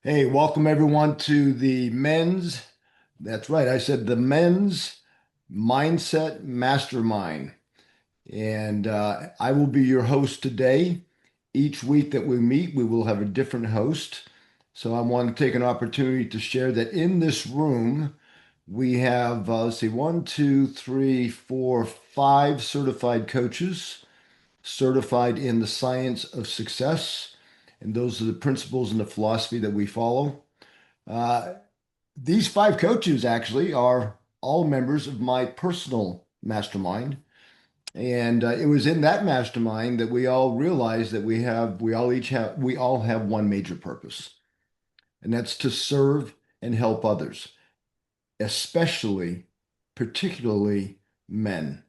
Hey, welcome everyone to the men's, that's right, I said the men's mindset mastermind. And I will be your host today. Each week that we meet, we will have a different host. So I want to take an opportunity to share that in this room, we have, let's see, one, two, three, four, five certified coaches certified in the science of success. And those are the principles and the philosophy that we follow. Uh, these five coaches actually are all members of my personal mastermind. And it was in that mastermind that we all realized that we all have one major purpose, and that's to serve and help others, especially, particularly men.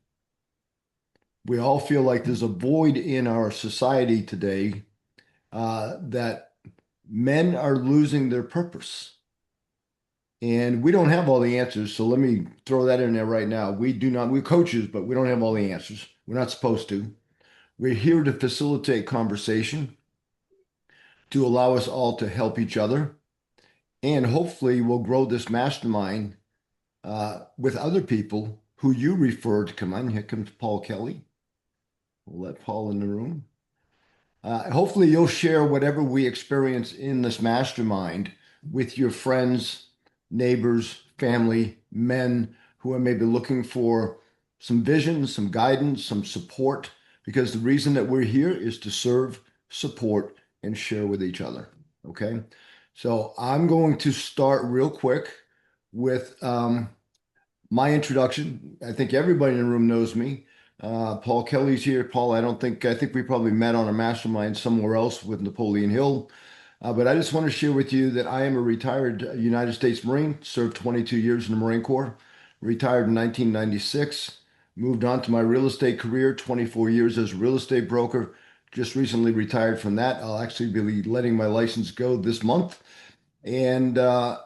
We all feel like there's a void in our society today that men are losing their purpose. And we don't have all the answers. So let me throw that in there right now. We do not, we're coaches, but we don't have all the answers. We're not supposed to. We're here to facilitate conversation, to allow us all to help each other. And hopefully we'll grow this mastermind with other people who you refer to. Come on, here comes Paul Kelly. We'll let Paul in the room. Hopefully, you'll share whatever we experience in this mastermind with your friends, neighbors, family, men who are maybe looking for some vision, some guidance, some support, because the reason that we're here is to serve, support, and share with each other. Okay. So I'm going to start real quick with my introduction. I think everybody in the room knows me. Paul Kelly's here. Paul, I think we probably met on a mastermind somewhere else with Napoleon Hill. But I just want to share with you that I am a retired United States Marine, served 22 years in the Marine Corps, retired in 1996, moved on to my real estate career, 24 years as a real estate broker. Just recently retired from that. I'll actually be letting my license go this month. And I'm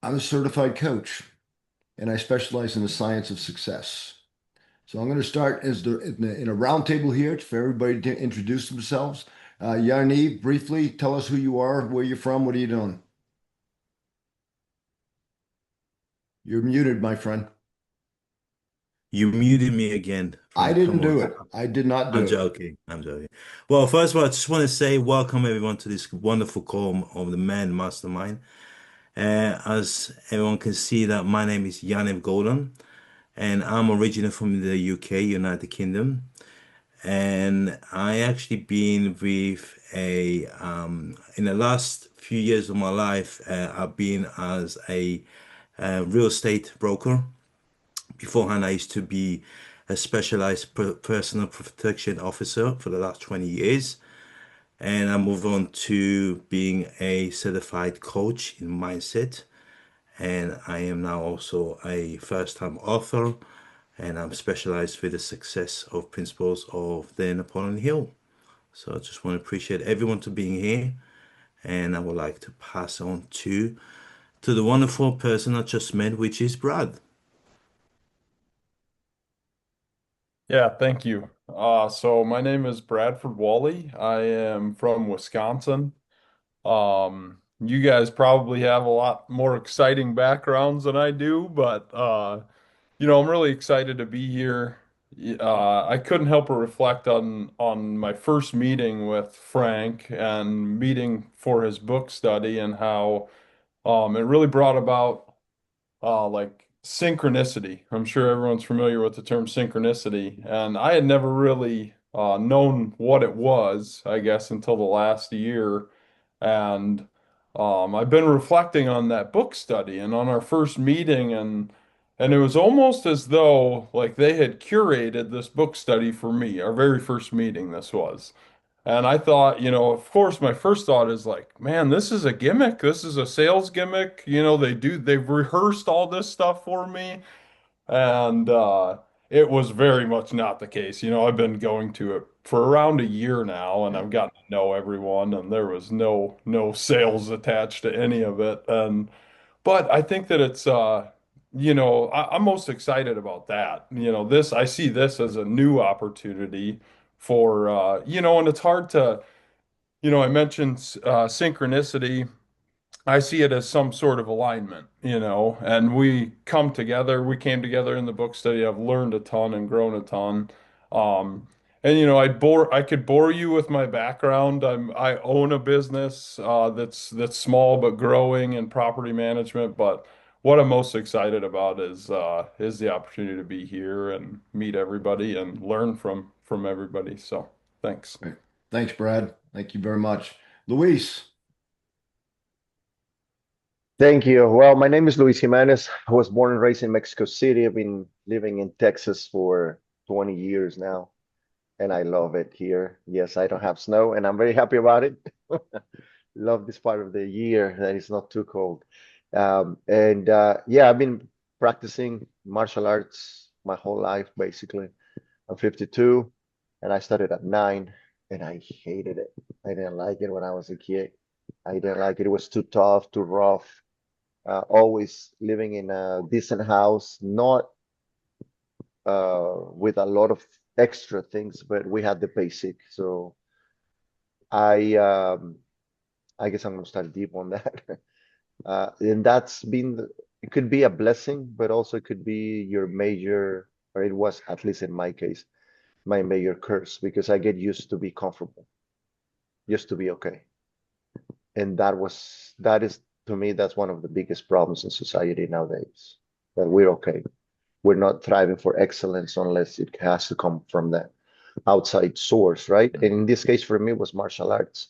a certified coach, and I specialize in the science of success. So I'm going to start in a round table here for everybody to introduce themselves. Yarniv, briefly tell us who you are, where you're from, what are you doing? You're muted, my friend. You muted me again I from didn't come on. do it. I did not I'm do it. joking. I'm joking. Well, first of all, I just want to say welcome everyone to this wonderful call of the Man Mastermind. As everyone can see that my name is Yanev Golden and I'm originally from the UK, United Kingdom. And I actually been with in the last few years of my life, I've been as a real estate broker. Beforehand, I used to be a specialized personal protection officer for the last 20 years. And I moved on to being a certified coach in mindset. And I am now also a first-time author. And I'm specialized with the success of principles of the Napoleon Hill. So I just want to appreciate everyone to being here. And I would like to pass on to the wonderful person I just met, which is Brad. Yeah, thank you. So my name is Bradford Wally. I am from Wisconsin. You guys probably have a lot more exciting backgrounds than I do, but I'm really excited to be here. I couldn't help but reflect on my first meeting with Frank and meeting for his book study and how it really brought about like synchronicity. I'm sure everyone's familiar with the term synchronicity, and I had never really known what it was, I guess, until the last year. And I've been reflecting on that book study and on our first meeting, and it was almost as though like they had curated this book study for me, our very first meeting this was. And I thought, of course, my first thought is like, man, this is a gimmick. This is a sales gimmick. They've rehearsed all this stuff for me. And it was very much not the case. I've been going to it for around a year now, and I've gotten to know everyone, and there was no sales attached to any of it. But I think that I'm most excited about that. I see this as a new opportunity for and it's hard to, I mentioned synchronicity. I see it as some sort of alignment, and we come together. We came together in the book study. I've learned a ton and grown a ton. Um, and I could bore you with my background. I own a business that's small but growing in property management. But what I'm most excited about is the opportunity to be here and meet everybody and learn from everybody. So thanks. Great. Thanks, Brad. Thank you very much. Luis. Thank you. Well, my name is Luis Jimenez. I was born and raised in Mexico City. I've been living in Texas for 20 years now, and I love it here. Yes, I don't have snow, and I'm very happy about it. Love this part of the year that it's not too cold. And yeah, I've been practicing martial arts my whole life, basically. I'm 52, and I started at 9, and I hated it. I didn't like it when I was a kid. I didn't like it. It was too tough, too rough. Always living in a decent house, not with a lot of extra things, but we had the basic. So I I guess I'm gonna start deep on that. And that's been it could be a blessing, but also it could be your major, or it was at least in my case, my major curse because I get used to be comfortable, just to be okay. And that is to me, that's one of the biggest problems in society nowadays, that we're okay. We're not thriving for excellence unless it has to come from the outside source, right? And in this case, for me, it was martial arts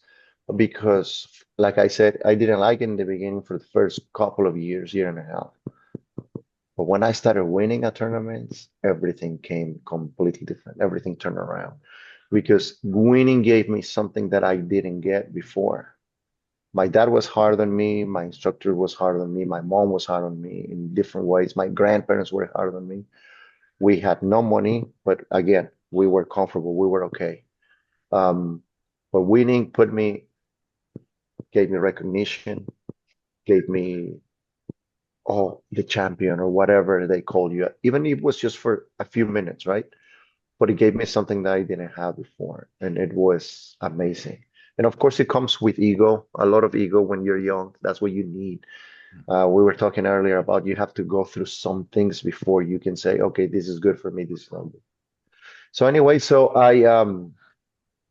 because, like I said, I didn't like it in the beginning for the first couple of years, year and a half. But when I started winning at tournaments, everything came completely different. Everything turned around because winning gave me something that I didn't get before. My dad was hard on me. My instructor was hard on me. My mom was hard on me in different ways. My grandparents were hard on me. We had no money, but again, we were comfortable. We were okay. But winning gave me recognition, gave me, oh, the champion or whatever they call you. Even if it was just for a few minutes, right? But it gave me something that I didn't have before, and it was amazing. And of course, it comes with ego, a lot of ego when you're young. That's what you need. We were talking earlier about you have to go through some things before you can say, okay, this is good for me, this is not good. So anyway, so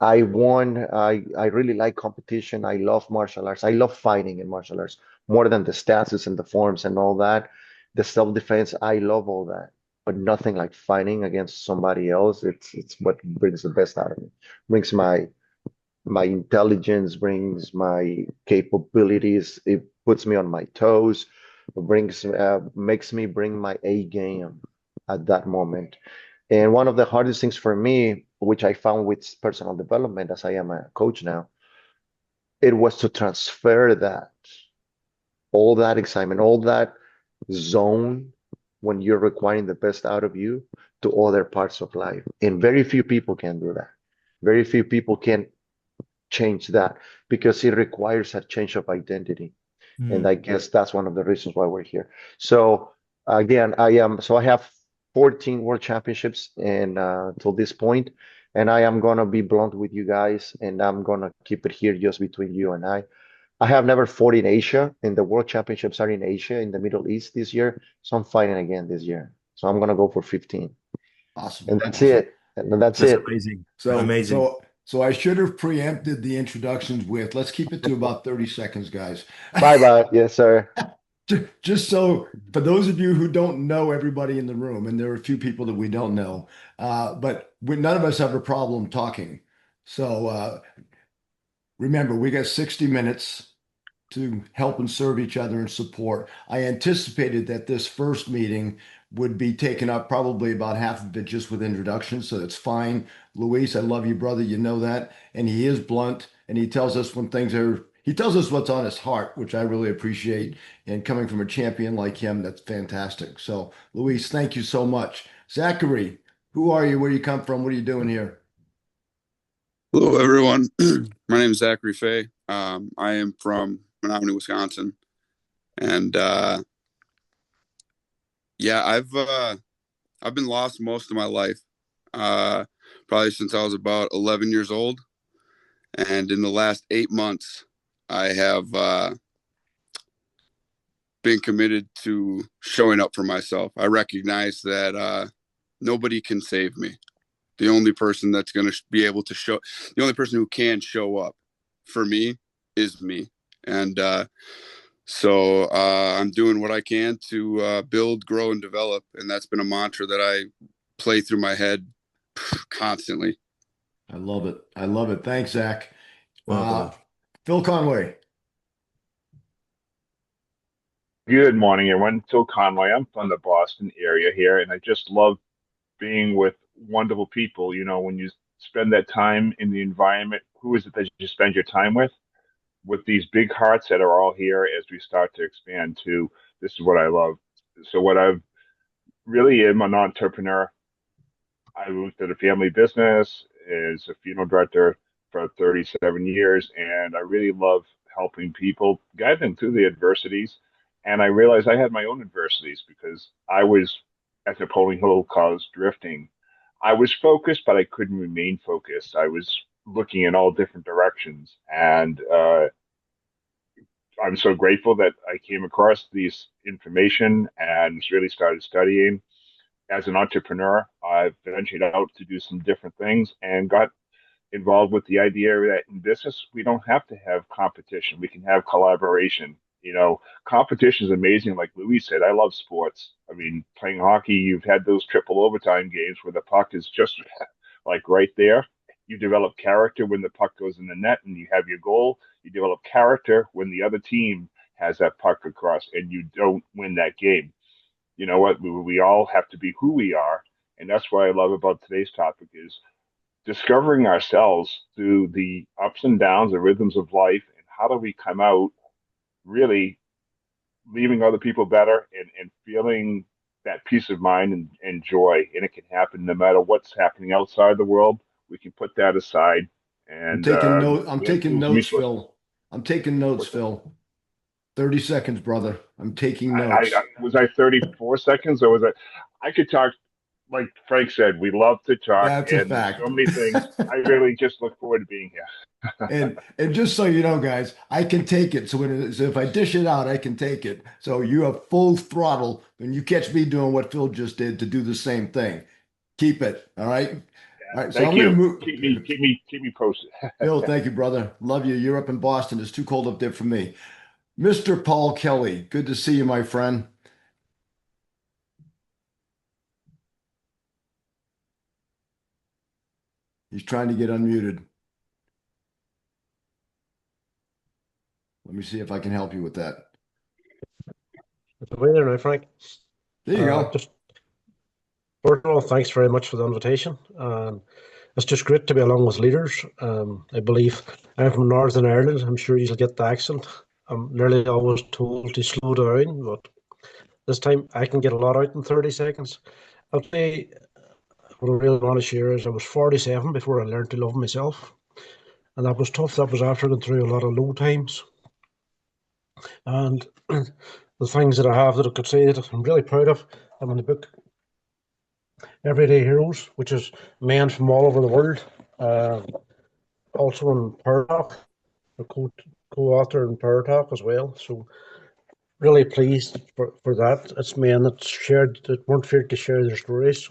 I won. I really like competition. I love martial arts. I love fighting in martial arts more than the stances and the forms and all that. The self-defense, I love all that, but nothing like fighting against somebody else. It's what brings the best out of me. Brings my intelligence, brings my capabilities. It puts me on my toes. Brings makes me bring my A game at that moment. And one of the hardest things for me, which I found with personal development, as I am a coach now, it was to transfer that, all that excitement, all that zone when you're requiring the best out of you to other parts of life. And very few people can do that. Very few people can change that because it requires a change of identity. And Hmm. I guess that's one of the reasons why we're here. So again, I have 14 world championships and till this point, and I am gonna be blunt with you guys, and I'm gonna keep it here just between you and I. I have never fought in Asia, and the world championships are in Asia, in the Middle East this year. So I'm fighting again this year. So I'm gonna go for 15, Awesome. and that's Awesome. it. And that's That's it. amazing. So, Amazing. so, so I should have preempted the introductions with, let's keep it to about 30 seconds, guys. Bye bye. Yes, sir. Just so for those of you who don't know everybody in the room, and there are a few people that we don't know, none of us have a problem talking. So remember, we got 60 minutes to help and serve each other and support. I anticipated that this first meeting would be taken up probably about half of it just with introductions, so that's fine. Luis, I love you, brother. You know that. And he is blunt and he tells us when he tells us what's on his heart, which I really appreciate. And coming from a champion like him, that's fantastic. So, Luis, thank you so much. Zachary, who are you? Where you come from? What are you doing here? Hello, everyone. My name is Zachary Fay. I am from Menominee, Wisconsin, and yeah, I've been lost most of my life, uh, probably since I was about 11 years old. And in the last 8 months, I have been committed to showing up for myself. I recognize that nobody can save me. The only person that's going to be able to the only person who can show up for me is me. And so I'm doing what I can to build, grow, and develop. And that's been a mantra that I play through my head constantly. I love it. I love it. Thanks, Zach. Welcome. Phil Conway. Good morning, everyone. Phil Conway. I'm from the Boston area here, and I just love being with wonderful people. You know, when you spend that time in the environment, who is it that you spend your time with? With these big hearts that are all here as we start to expand to this is what I love. So what I've really am an entrepreneur. I moved to the family business as a funeral director for 37 years, and I really love helping people, guide them through the adversities. And I realized I had my own adversities because I was, as Napoleon Hill calls, drifting. I was focused, but I couldn't remain focused. I was looking in all different directions. And I'm so grateful that I came across these information and really started studying as an entrepreneur. I've ventured out to do some different things and got involved with the idea that in business, we don't have to have competition. We can have collaboration. You know, competition is amazing. Like Louis said, I love sports. I mean, playing hockey, you've had those triple overtime games where the puck is just like right there. You develop character when the puck goes in the net and you have your goal. You develop character when the other team has that puck across and you don't win that game. You know what? We all have to be who we are. And that's what I love about today's topic is discovering ourselves through the ups and downs, the rhythms of life, and how do we come out really leaving other people better and feeling that peace of mind and joy. And it can happen no matter what's happening outside the world. We can put that aside I'm and taking note. I'm we have taking tools and notes, resources. Phil. I'm taking notes, Phil. 30 seconds, brother. I'm taking notes. Was I 34 seconds or was I could talk like Frank said, we love to talk, That's a and there's so fact. many things. I really just look forward to being here. And just so you know, guys, I can take it. So if I dish it out, I can take it. So you have full throttle when you catch me doing what Phil just did to do the same thing. Keep it. All right. All right. So Thank I'm going to you. move. Keep me posted. Phil, thank you, brother. Love you. You're up in Boston. It's too cold up there for me. Mr. Paul Kelly, good to see you, my friend. He's trying to get unmuted. Let me see if I can help you with that. It's away there now, Frank. There you go. Just first of all, thanks very much for the invitation. It's just great to be along with leaders. I believe I'm from Northern Ireland. I'm sure you'll get the accent. I'm nearly always told to slow down, but this time I can get a lot out in 30 seconds. I'll say what I really want to share is I was 47 before I learned to love myself. And that was tough. That was after going through a lot of low times. And the things that I have that I could say that I'm really proud of, I'm in the book Everyday Heroes, which is men from all over the world. Also in Power Talk, a co-author in Power Talk as well. So really pleased for that. It's men that weren't afraid to share their stories.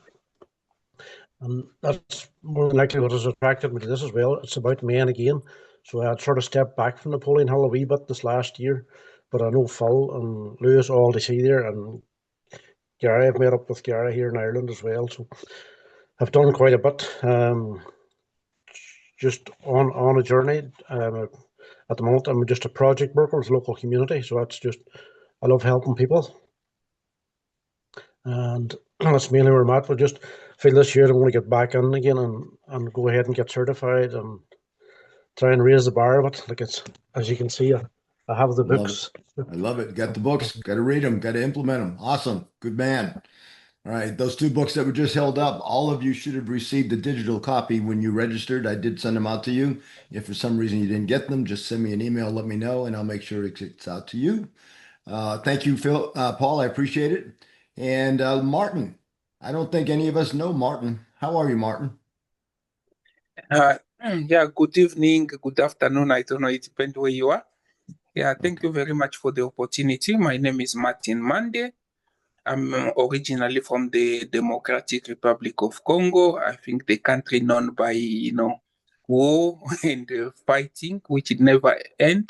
And that's more than likely what has attracted me to this as well. It's about men again. So I had sort of stepped back from Napoleon Hill a wee bit this last year, but I know Phil and Lewis all to see there, and Gary, I've met up with Gary here in Ireland as well. So I've done quite a bit. Just on a journey. At the moment, I'm just a project worker with the local community. So that's just, I love helping people. And that's mainly where I'm at. But just feel this year I'm going to get back in again and go ahead and get certified and try and raise the bar of it. Like it's, as you can see, I have the books. I love it. Got the books. Got to read them. Got to implement them. Awesome. Good man. All right. Those two books that were just held up, all of you should have received a digital copy when you registered. I did send them out to you. If for some reason you didn't get them, just send me an email, let me know, and I'll make sure it gets out to you. Thank you, Phil, Paul. I appreciate it. And Martin, I don't think any of us know Martin. How are you, Martin? Yeah, good evening, good afternoon. I don't know, it depends where you are. Yeah, thank Okay. you very much for the opportunity. My name is Martin Mande. I'm originally from the Democratic Republic of Congo. I think the country known by, war and fighting, which it never end.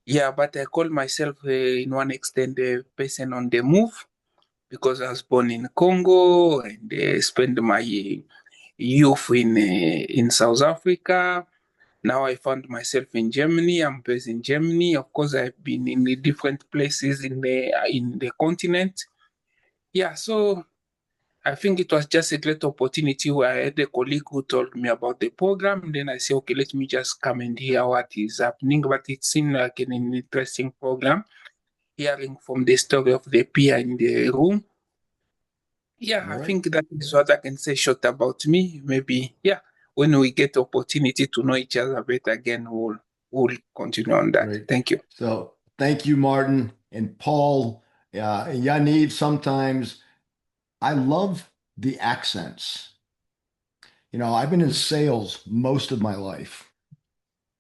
Yeah, but I call myself, in one extent, a person on the move because I was born in Congo and spent my youth in South Africa. Now I found myself in Germany. I'm based in Germany. Of course, I've been in the different places in the continent. Yeah, so I think it was just a great opportunity where I had a colleague who told me about the program. Then I said, okay, let me just come and hear what is happening. But it seemed like an interesting program, hearing from the story of the peer in the room. Yeah, All I right. think that is what I can say short about me. Maybe, yeah, when we get the opportunity to know each other better again, we'll continue on that. Great. Thank you. So thank you, Martin and Paul, and Yaniv. Sometimes I love the accents. I've been in sales most of my life.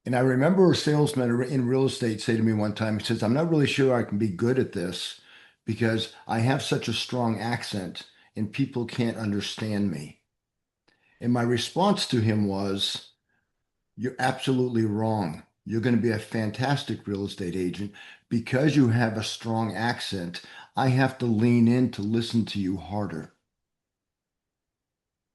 And I remember a salesman in real estate say to me one time, he says, I'm not really sure I can be good at this because I have such a strong accent and people can't understand me. And my response to him was, you're absolutely wrong. You're going to be a fantastic real estate agent because you have a strong accent. I have to lean in to listen to you harder.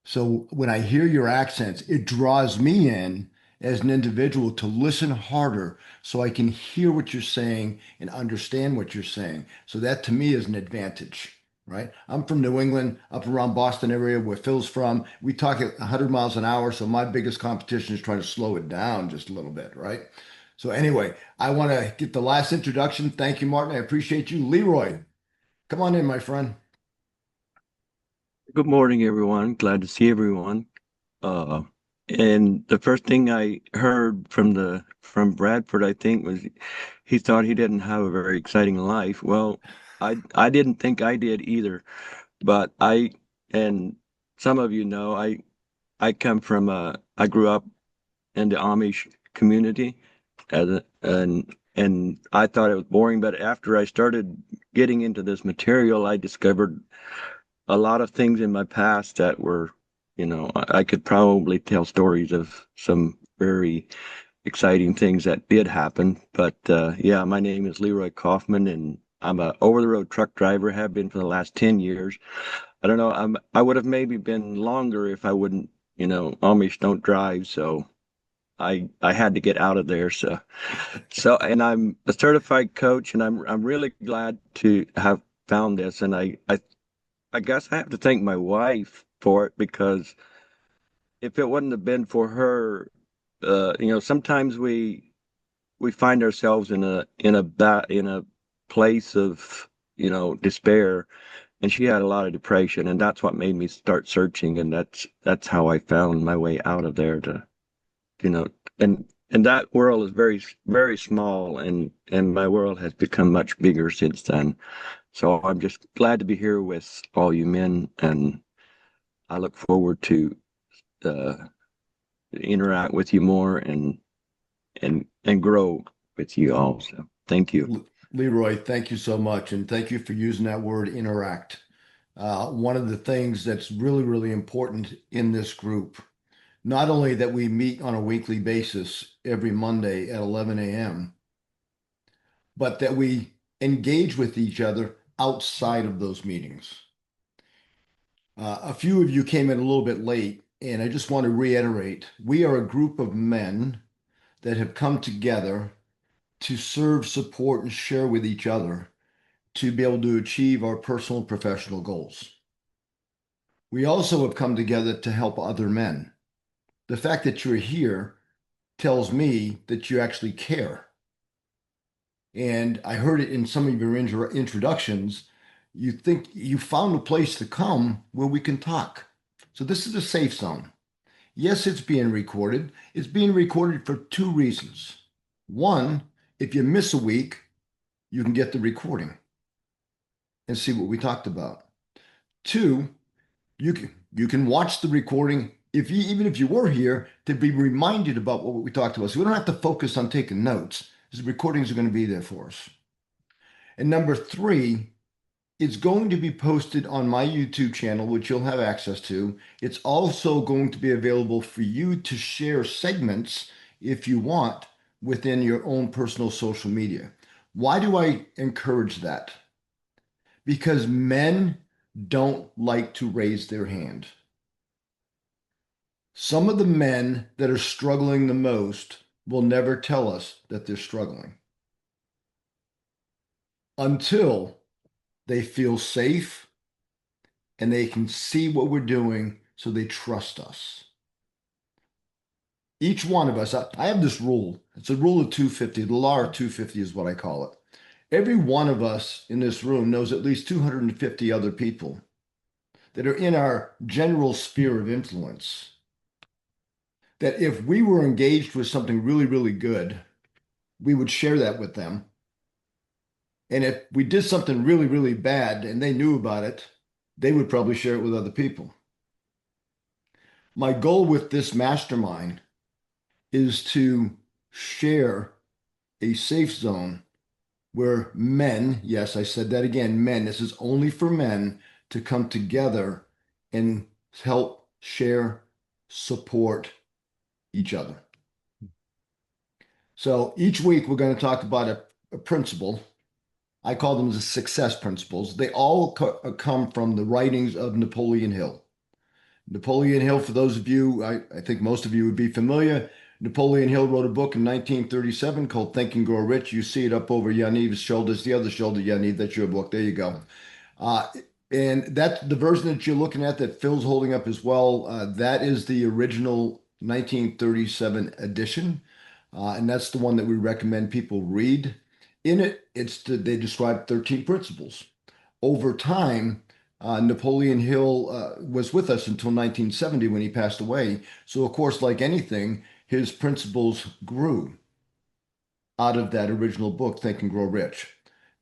So when I hear your accents, it draws me in as an individual to listen harder so I can hear what you're saying and understand what you're saying. So that to me is an advantage, right? I'm from New England, up around Boston area where Phil's from. We talk at 100 miles an hour. So my biggest competition is trying to slow it down just a little bit, right? So anyway, I want to get the last introduction. Thank you, Martin. I appreciate you. Leroy, come on in, my friend. Good morning, everyone. Glad to see everyone. Uh, and the first thing I heard from Bradford, I think, was he thought he didn't have a very exciting life. Well, I didn't think I did either, but and some of you know I come from I grew up in the Amish community and I thought it was boring, but after I started getting into this material, I discovered a lot of things in my past that were, I could probably tell stories of some very exciting things that did happen. But yeah, my name is Leroy Kaufman, and I'm a over-the-road truck driver, have been for the last 10 years. I don't know, I would have maybe been longer if I wouldn't, Amish don't drive, so I had to get out of there. And I'm a certified coach, and I'm really glad to have found this. And I guess I have to thank my wife for it because if it wouldn't have been for her, sometimes we find ourselves in a place of despair, and she had a lot of depression, and that's what made me start searching, and that's how I found my way out of there to you know and that world is very very small, and my world has become much bigger since then. So I'm just glad to be here with all you men, and I look forward to uh, interact with you more and grow with you all. So thank you. Leroy, thank you so much. And thank you for using that word interact. One of the things that's really, really important in this group, not only that we meet on a weekly basis every Monday at 11 a.m., but that we engage with each other outside of those meetings. A few of you came in a little bit late, and I just want to reiterate, we are a group of men that have come together to serve, support, and share with each other to be able to achieve our personal and professional goals. We also have come together to help other men. The fact that you're here tells me that you actually care. And I heard it in some of your introductions. You think you found a place to come where we can talk. So this is a safe zone. Yes, it's being recorded. It's being recorded for two reasons. One, if you miss a week, you can get the recording and see what we talked about. Two, you can watch the recording even if you were here to be reminded about what we talked about. So we don't have to focus on taking notes. is the recordings are going to be there for us. And number three, it's going to be posted on my YouTube channel, which you'll have access to. It's also going to be available for you to share segments if you want within your own personal social media. Why do I encourage that? Because men don't like to raise their hand. Some of the men that are struggling the most will never tell us that they're struggling until they feel safe and they can see what we're doing, so they trust us. Each one of us, I have this rule. It's a rule of 250. The law of 250 is what I call it. Every one of us in this room knows at least 250 other people that are in our general sphere of influence. That if we were engaged with something really, really good, we would share that with them. And if we did something really, really bad and they knew about it, they would probably share it with other people. My goal with this mastermind is to share a safe zone where men, yes, I said that again, men, this is only for men to come together and help share, support each other. So each week we're going to talk about a principle. I call them the success principles. They all come from the writings of Napoleon Hill. Napoleon Hill, for those of you, I think most of you would be familiar. Napoleon Hill wrote a book in 1937 called Think and Grow Rich. You see it up over Yaniv's shoulders, the other shoulder, Yaniv, that's your book. There you go. And that's the version that you're looking at that Phil's holding up as well. That is the original 1937 edition. And that's the one that we recommend people read. In it, they describe 13 principles. Over time, Napoleon Hill was with us until 1970 when he passed away. So, of course, like anything, his principles grew out of that original book, Think and Grow Rich.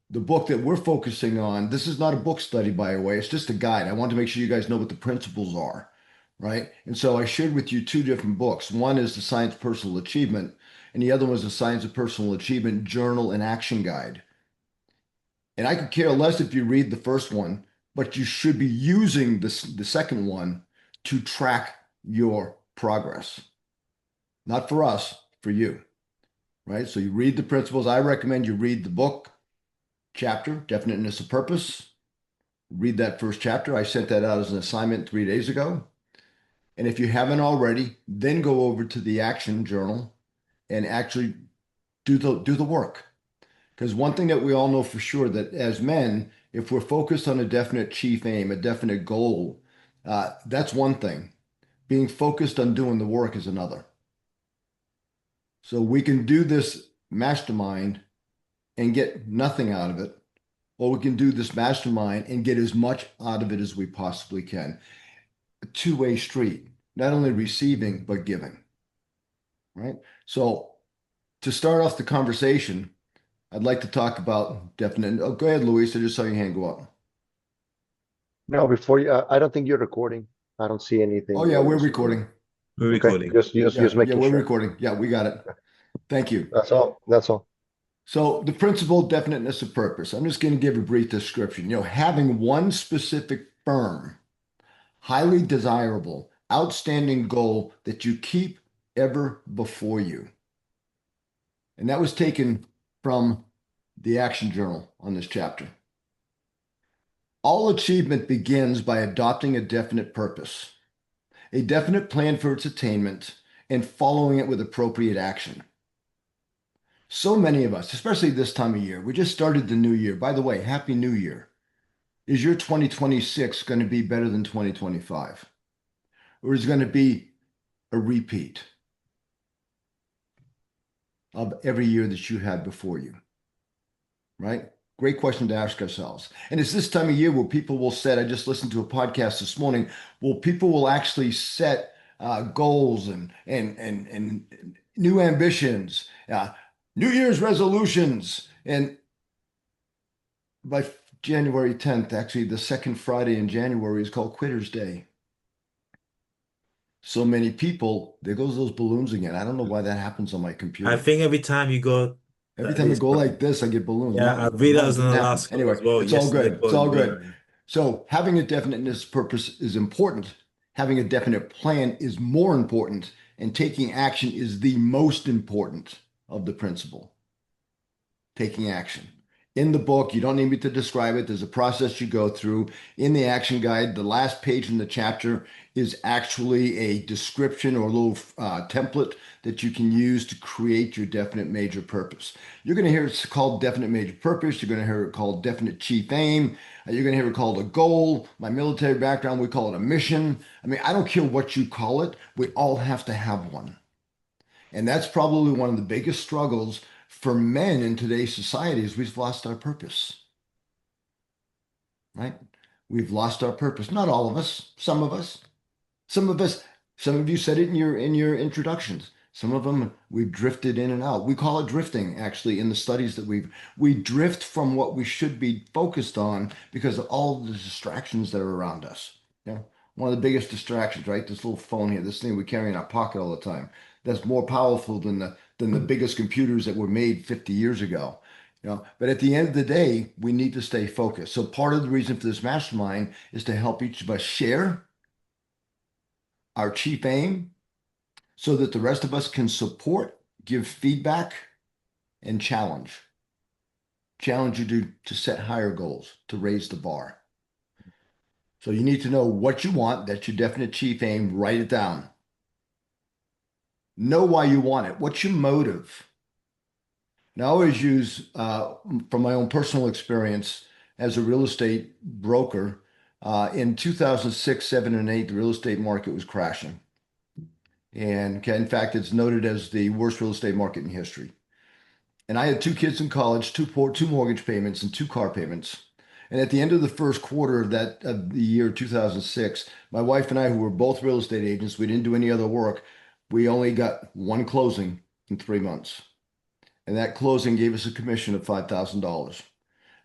The book that we're focusing on, this is not a book study, by the way, it's just a guide. I want to make sure you guys know what the principles are, right? And so I shared with you two different books. One is the Science of Personal Achievement, and the other one is the Science of Personal Achievement Journal and Action Guide. And I could care less if you read the first one, but you should be using the second one to track your progress. Not for us, for you, right? So you read the principles. I recommend you read the book chapter, Definiteness of Purpose. Read that first chapter. I sent that out as an assignment 3 days ago. And if you haven't already, then go over to the action journal and actually do the work. Because one thing that we all know for sure, that as men, if we're focused on a definite chief aim, a definite goal, that's one thing. Being focused on doing the work is another. So we can do this mastermind and get nothing out of it, or we can do this mastermind and get as much out of it as we possibly can. A two-way street, not only receiving, but giving, right? So to start off the conversation, I'd like to talk about definite. Oh, go ahead, Luis. I just saw your hand go up. No, before you, I don't think you're recording. I don't see anything. Oh, yeah, we're recording. We're Okay, recording. just Yeah, making we're sure. recording. Yeah, we got it. Thank you. That's all. That's all. So the principle, definiteness of purpose. I'm just going to give a brief description. Having one specific firm, highly desirable, outstanding goal that you keep ever before you. And that was taken from the Action Journal on this chapter. All achievement begins by adopting a definite purpose, a definite plan for its attainment, and following it with appropriate action. So many of us, especially this time of year, we just started the new year. By the way, Happy New Year. Is your 2026 going to be better than 2025? Or is it going to be a repeat of every year that you had before you? Right? Great question to ask ourselves. And it's this time of year where people will set, I just listened to a podcast this morning, well, people will actually set goals and new ambitions, New Year's resolutions. And by January 10th, actually, the second Friday in January is called Quitter's Day. So many people, there goes those balloons again. I don't know why that happens on my computer. I think every time you go Every That time I is go like correct. this, I get balloons. Yeah, Mine, Vida mine was on didn't the happen. last call Anyway, as well. it's all Yesterday, good. It's called all you good. earlier. So having a definiteness purpose is important. Having a definite plan is more important, and taking action is the most important of the principle. Taking action. In the book, you don't need me to describe it. There's a process you go through. In the action guide, the last page in the chapter is actually a description or a little template that you can use to create your definite major purpose. You're going to hear it's called definite major purpose. You're going to hear it called definite chief aim. You're going to hear it called a goal. My military background, we call it a mission. I mean, I don't care what you call it. We all have to have one. And that's probably one of the biggest struggles for men in today's society is we've lost our purpose, right? We've lost our purpose. Not all of us, some of us. Some of us, some of you said it in your introductions. Some of them we've drifted in and out. We call it drifting actually in the studies that we drift from what we should be focused on because of all the distractions that are around us. Yeah. One of the biggest distractions, right? This little phone here, this thing we carry in our pocket all the time. That's more powerful than the biggest computers that were made 50 years ago. But at the end of the day, we need to stay focused. So part of the reason for this mastermind is to help each of us share our chief aim so that the rest of us can support, give feedback, and challenge. Challenge you to set higher goals, to raise the bar. So you need to know what you want. That's your definite chief aim. Write it down. Know why you want it. What's your motive? Now, I always use, from my own personal experience as a real estate broker, in 2006, 7, and 8, the real estate market was crashing. And in fact, it's noted as the worst real estate market in history. And I had two kids in college, two mortgage payments, and two car payments. And at the end of the first quarter of the year 2006, my wife and I, who were both real estate agents, we didn't do any other work. We only got one closing in 3 months. And that closing gave us a commission of $5,000.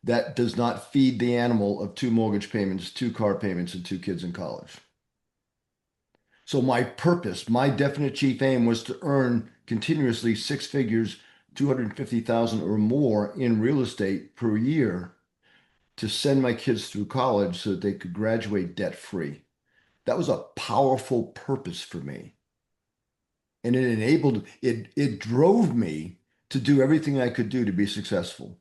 That does not feed the animal of two mortgage payments, two car payments, and two kids in college. So my purpose, my definite chief aim was to earn continuously six figures, 250,000 or more in real estate per year to send my kids through college so that they could graduate debt free. That was a powerful purpose for me. And it drove me to do everything I could do to be successful.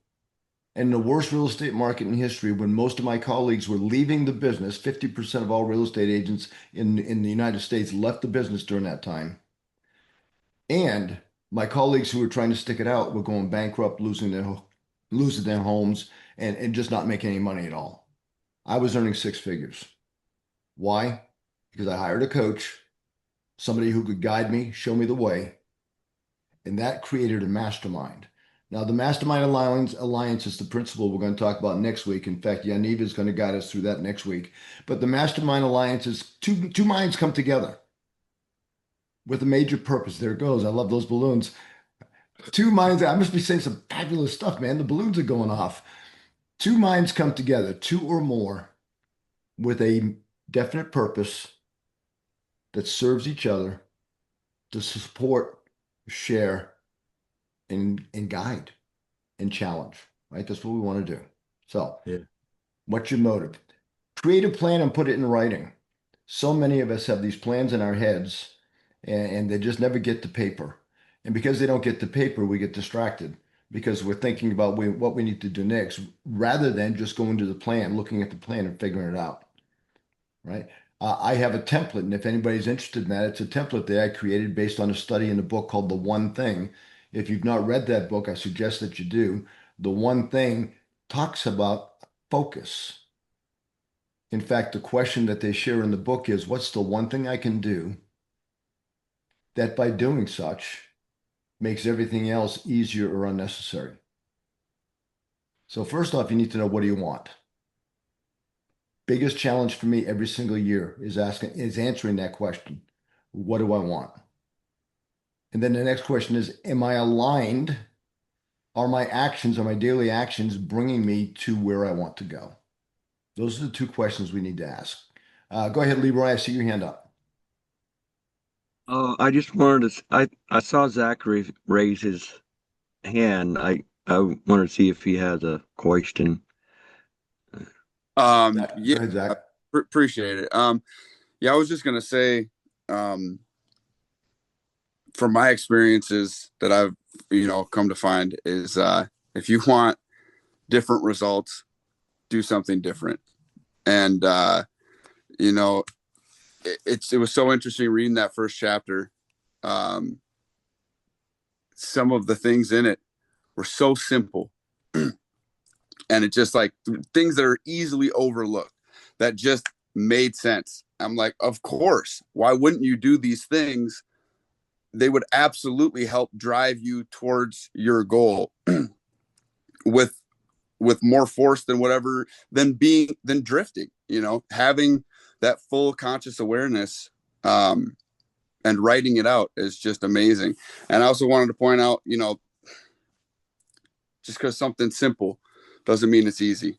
And the worst real estate market in history, when most of my colleagues were leaving the business, 50% of all real estate agents in the United States left the business during that time. And my colleagues who were trying to stick it out were going bankrupt, losing their homes, and just not making any money at all. I was earning six figures. Why? Because I hired a coach, somebody who could guide me, show me the way, and that created a mastermind. Now, the Mastermind Alliance is the principle we're going to talk about next week. In fact, Yaniv is going to guide us through that next week. But the Mastermind Alliance is two minds come together with a major purpose. There it goes. I love those balloons. Two minds. I must be saying some fabulous stuff, man. The balloons are going off. Two minds come together, two or more, with a definite purpose that serves each other to support, share, and guide and challenge, right? That's what we want to do. So, Yeah. what's your motive? Create a plan and put it in writing. So many of us have these plans in our heads and they just never get to paper. And because they don't get to paper, we get distracted because we're thinking about what we need to do next rather than just going to the plan, looking at the plan and figuring it out, right? I have a template, and if anybody's interested in that, it's a template that I created based on a study in a book called The One Thing. If you've not read that book, I suggest that you do. The One Thing talks about focus. In fact, the question that they share in the book is, what's the one thing I can do that by doing such makes everything else easier or unnecessary? So first off, you need to know, what do you want? Biggest challenge for me every single year is answering that question. What do I want? And then the next question is, am I aligned? Are my actions, are my daily actions bringing me to where I want to go? Those are the two questions we need to ask. Go ahead, Leroy. I see your hand up. I just wanted to, I saw Zach raise hand. I want to see if he has a question. Go Yeah, ahead, Zach. appreciate it. Yeah, I was just gonna say, um, from my experiences that I've, come to find is, if you want different results, do something different. And, you know, it was so interesting reading that first chapter. Um, some of the things in it were so simple, and it just like things that are easily overlooked that just made sense. I'm like, of course, why wouldn't you do these things? They would absolutely help drive you towards your goal with more force than whatever than drifting, having that full conscious awareness, um and writing it out is just amazing. And I also wanted to point out, just because something's simple doesn't mean it's easy.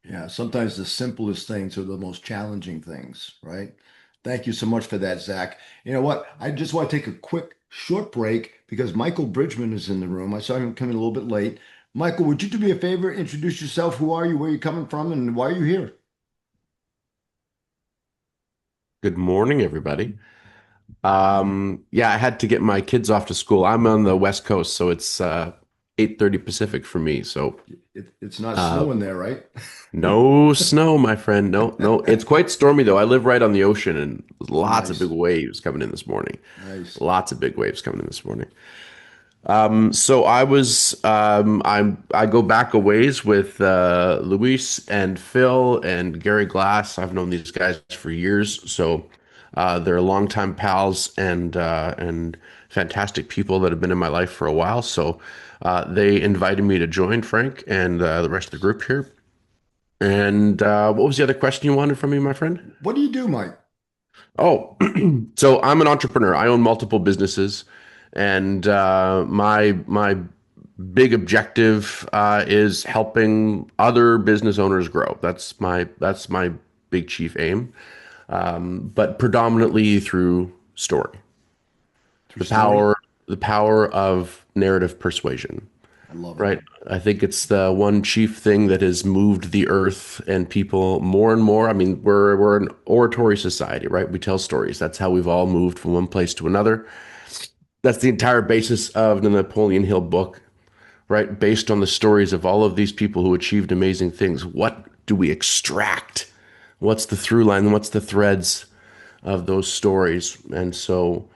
Yeah, sometimes the simplest things are the most challenging things, right? Thank you so much for that, Zach. You know what? I just want to take a quick, short break because Michael Bridgman is in the room. I saw him coming a little bit late. Michael, would you do me a favor? Introduce yourself. Who are you? Where are you coming from? And why are you here? Good morning, everybody. Yeah, I had to get my kids off to school. I'm on the West Coast, so it's 8:30 Pacific for me. So It's not uh, snowing there, right? no snow, my friend. No, no. It's quite stormy though. I live right on the ocean, and lots of big Nice, waves coming in this morning. nice. Lots of big waves coming in this morning. So I go back a ways with Luis and Phil and Gary Glass. I've known these guys for years, so they're longtime pals and fantastic people that have been in my life for a while. So they invited me to join Frank and the rest of the group here. And what was the other question you wanted from me, my friend? What do you do, Mike? Oh, so I'm an entrepreneur. I own multiple businesses, and my big objective is helping other business owners grow. That's my big chief aim, but predominantly through story, Through the story? power the power of narrative persuasion. I love it. Right. I think it's the one chief thing that has moved the earth and people more and more. I mean, we're an oratory society, right? We tell stories. That's how we've all moved from one place to another. That's the entire basis of the Napoleon Hill book, right? Based on the stories of all of these people who achieved amazing things. What do we extract? What's the through line? What's the threads of those stories? And so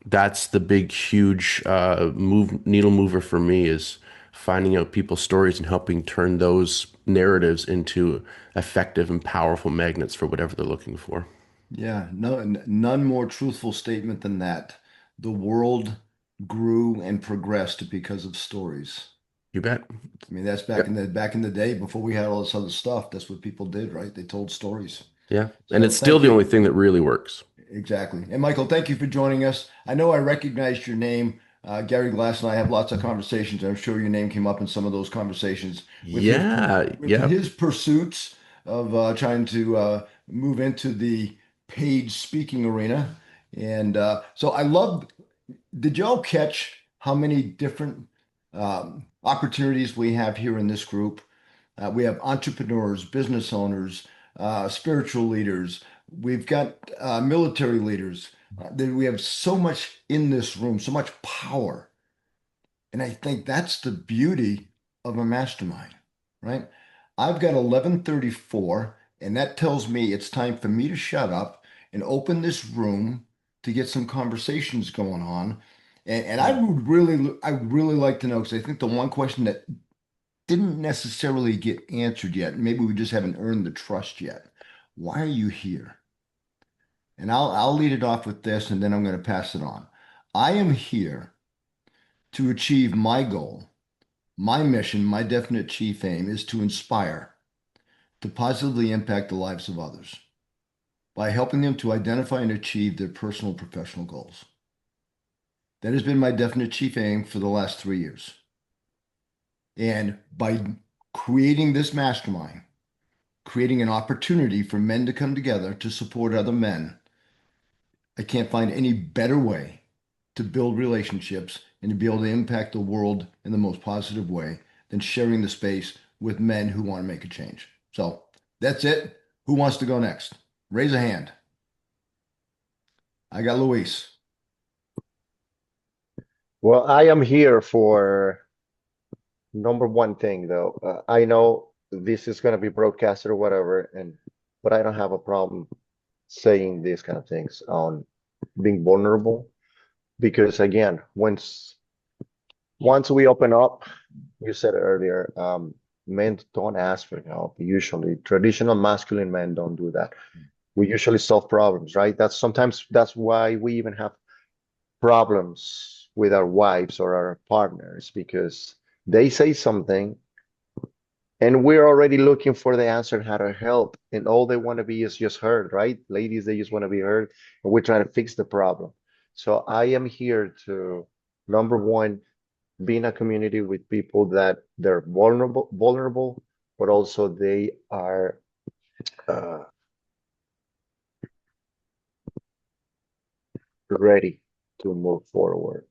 that's the big, huge needle mover for me is finding out people's stories and helping turn those narratives into effective and powerful magnets for whatever they're looking for. Yeah, no, none more truthful statement than that. The world grew and progressed because of stories. You bet. I mean, that's Yeah. back in the day before we had all this other stuff. That's what people did, right? They told stories. Yeah. And So it's still thank the you. only thing that really works. Exactly. And Michael, thank you for joining us. I know I recognized your name. Gary Glass and I have lots of conversations. I'm sure your name came up in some of those conversations Yeah. with Yeah. his pursuits of trying to move into the paid speaking arena. And so I love. Did y'all catch how many different opportunities we have here in this group? We have entrepreneurs, business owners, spiritual leaders. We've got military leaders. We have so much in this room, so much power. And I think that's the beauty of a mastermind, right? I've got 11:34, and that tells me it's time for me to shut up and open this room to get some conversations going on. And I would really like to know, because I think the one question that didn't necessarily get answered yet. Maybe we just haven't earned the trust yet. Why are you here? And I'll lead it off with this, and then I'm going to pass it on. I am here to achieve my goal. My mission, my definite chief aim is to inspire, to positively impact the lives of others by helping them to identify and achieve their personal and professional goals. That has been my definite chief aim for the last 3 years. And by creating this mastermind, creating an opportunity for men to come together to support other men. I can't find any better way to build relationships and to be able to impact the world in the most positive way than sharing the space with men who want to make a change. So that's it. Who wants to go next? Raise a hand. I got Luis. Well, I am here for number one thing though. I know this is going to be broadcasted or whatever, but I don't have a problem saying these kind of things on being vulnerable because again, once we open up, you said it earlier, men don't ask for help. Usually, traditional masculine men don't do that. We usually solve problems, right? That's why we even have problems with our wives or our partners because they say something and we're already looking for the answer how to help, and all they want to be is just heard, right? Ladies, they just want to be heard, and we're trying to fix the problem. So I am here to, number one, be in a community with people that they're vulnerable, but also they are uh, ready to move forward,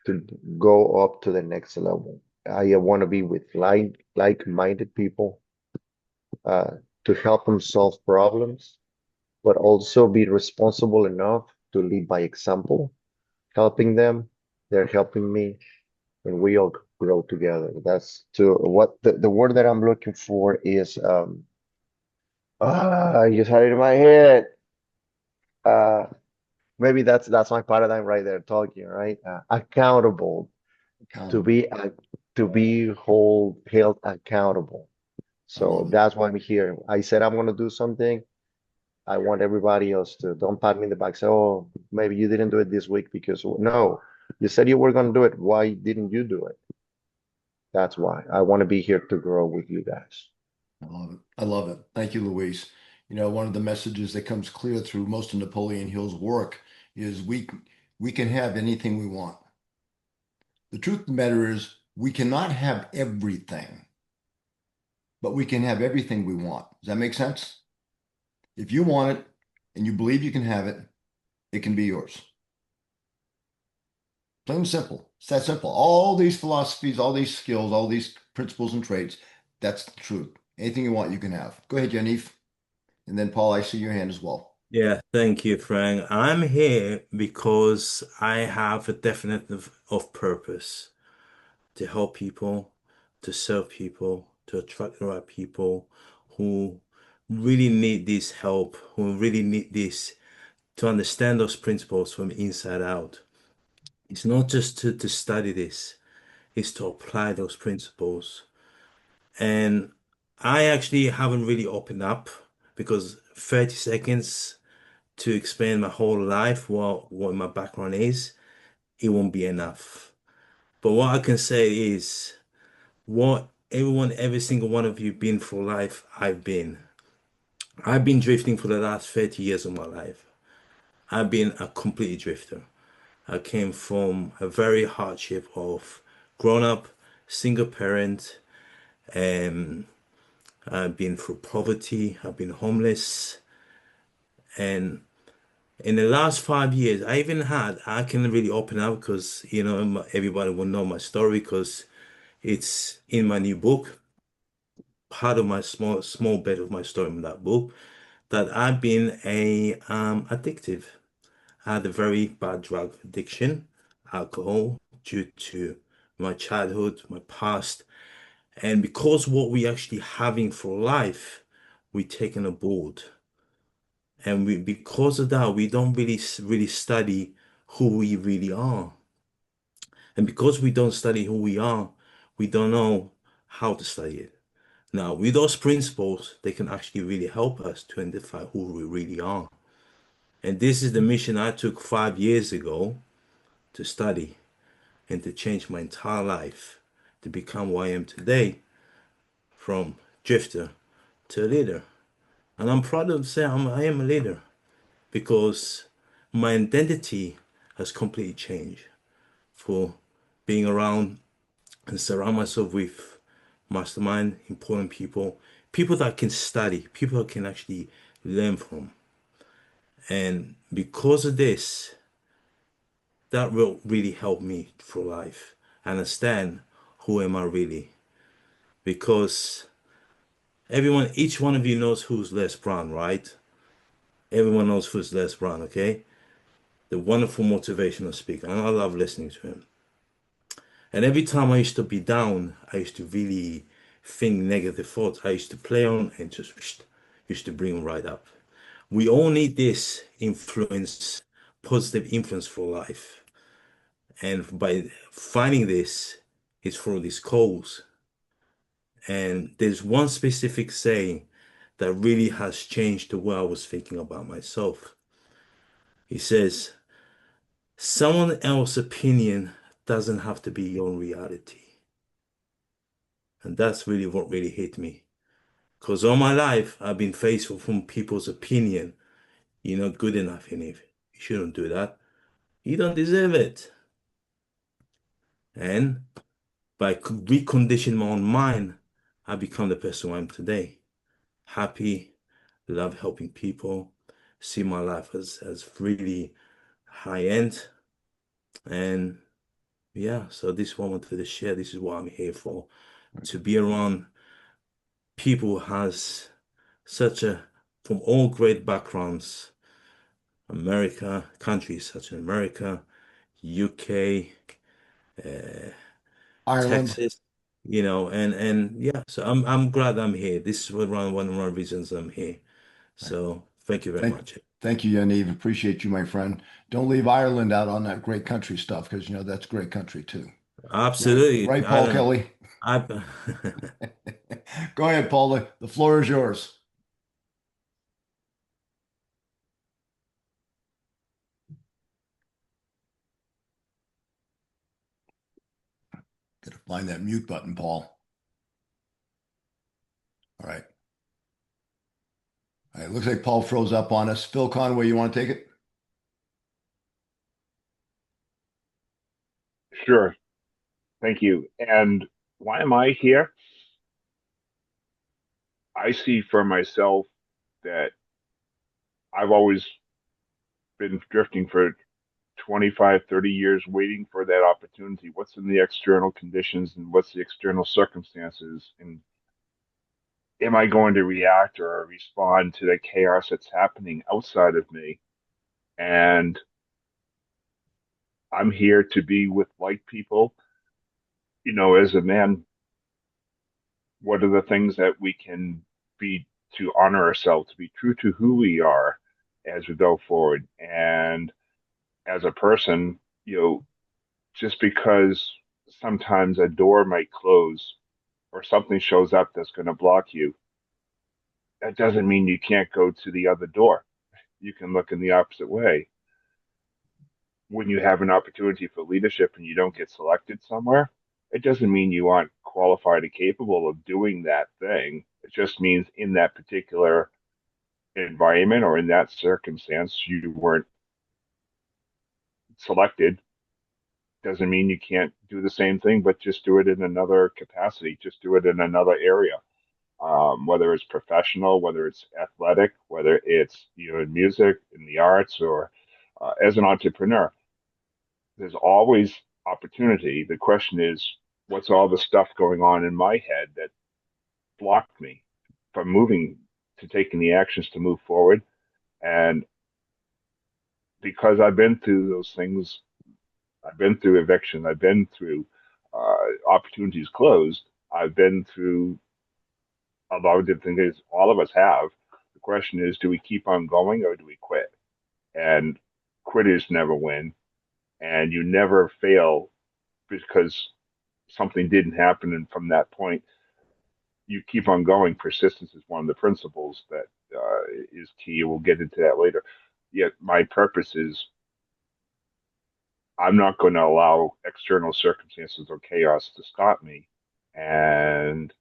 to go up to the next level. I want to be with like-minded people uh, to help them solve problems, but also be responsible enough to lead by example, helping them, they're helping me, and we all grow together. That's to what the word that I'm looking for is I just had it in my head. Uh maybe that's my paradigm right there talking, right? Accountable, to Accountable. be held accountable. I So love it. that's why I'm here. I said I'm gonna do something. I want everybody else to don't pat me in the back, say, oh, maybe you didn't do it this week because no, you said you were going to do it. Why didn't you do it? That's why I want to be here to grow with you guys. I love it. I love it. Thank you, Luis. You know, one of the messages that comes clear through most of Napoleon Hill's work is we can have anything we want. The truth of the matter is we cannot have everything, but we can have everything we want. Does that make sense? If you want it and you believe you can have it, it can be yours. Plain and simple. It's that simple. All these philosophies, all these skills, all these principles and traits, that's the truth. Anything you want, you can have. Go ahead, Yanif. And then Paul, I see your hand as well. Yeah, thank you, Frank. I'm here because I have a definite of purpose to help people, to serve people, to attract the right people who really need this help, who really need this to understand those principles from inside out. It's not just to study this, it's to apply those principles. And I actually haven't really opened up because 30 seconds to explain my whole life, what my background is, it won't be enough. But what I can say is what every single one of you been through life, I've been. I've been drifting for the last 30 years of my life. I've been a complete drifter. I came from a very hardship of grown up, single parent, and I've been through poverty, I've been homeless, and in the last 5 years, I can really open up because, everybody will know my story because it's in my new book, part of my small bit of my story in that book, that I've been addictive. I had a very bad drug addiction, alcohol, due to my childhood, my past. And because what we actually having for life, we taken aboard. And because of that, we don't really study who we really are. And because we don't study who we are, we don't know how to study it. Now, with those principles, they can actually really help us to identify who we really are. And this is the mission I took 5 years ago to study and to change my entire life to become who I am today, from drifter to a leader. And I'm proud to say I am a leader because my identity has completely changed for being around and surround myself with mastermind, important people, people that can study, people that can actually learn from. And because of this, that will really help me through life. Understand who am I really? Because each one of you knows who's Les Brown, right? Everyone knows who's Les Brown, okay? The wonderful motivational speaker. And I love listening to him. And every time I used to be down, I used to really think negative thoughts. I used to play on and just used to bring them right up. We all need this influence, positive influence for life. And by finding this, it's for these calls. And there's one specific saying that really has changed the way I was thinking about myself. He says, someone else's opinion doesn't have to be your reality. And that's really what really hit me. Because all my life, I've been faithful from people's opinion. You're not good enough, Eve. You shouldn't do that. You don't deserve it. And by reconditioning my own mind, I become the person I am today. Happy, love helping people, see my life as really high end. And yeah, so this moment for the share, this is what I'm here for. To be around people who has from all great backgrounds, America, countries such as America, UK, uh, Ireland. Texas, and yeah, so I'm glad I'm here. This is one of my reasons I'm here. So thank you very Thank, much. thank you, Yaniv. Appreciate you, my friend. Don't leave Ireland out on that great country stuff because that's great country too. Right, Absolutely. right, Paul Kelly. I Go ahead, Paul. The floor is yours. Gotta find that mute button, Paul. All right. All right. Looks like Paul froze up on us. Phil Conway, you want to take it? Sure. Thank you. And why am I here? I see for myself that I've always been drifting for 25, 30 years waiting for that opportunity. What's in the external conditions and what's the external circumstances? And am I going to react or respond to the chaos that's happening outside of me? And I'm here to be with like people. As a man, what are the things that we can be to honor ourselves, to be true to who we are as we go forward? And as a person, just because sometimes a door might close or something shows up that's going to block you, that doesn't mean you can't go to the other door. You can look in the opposite way. When you have an opportunity for leadership and you don't get selected somewhere, it doesn't mean you aren't qualified or capable of doing that thing. It just means in that particular environment or in that circumstance, you weren't selected. Doesn't mean you can't do the same thing, but just do it in another capacity, just do it in another area. Whether it's professional, whether it's athletic, whether it's in music, in the arts, or as an entrepreneur, there's always opportunity. The question is, what's all the stuff going on in my head that blocked me from moving to taking the actions to move forward? And because I've been through those things, I've been through eviction, I've been through opportunities closed, I've been through a lot of different things. All of us have. The question is, do we keep on going or do we quit? And quitters never win, and you never fail because something didn't happen. And from that point, you keep on going. Persistence is one of the principles that is key. We'll get into that later. Yet my purpose is I'm not going to allow external circumstances or chaos to stop me. And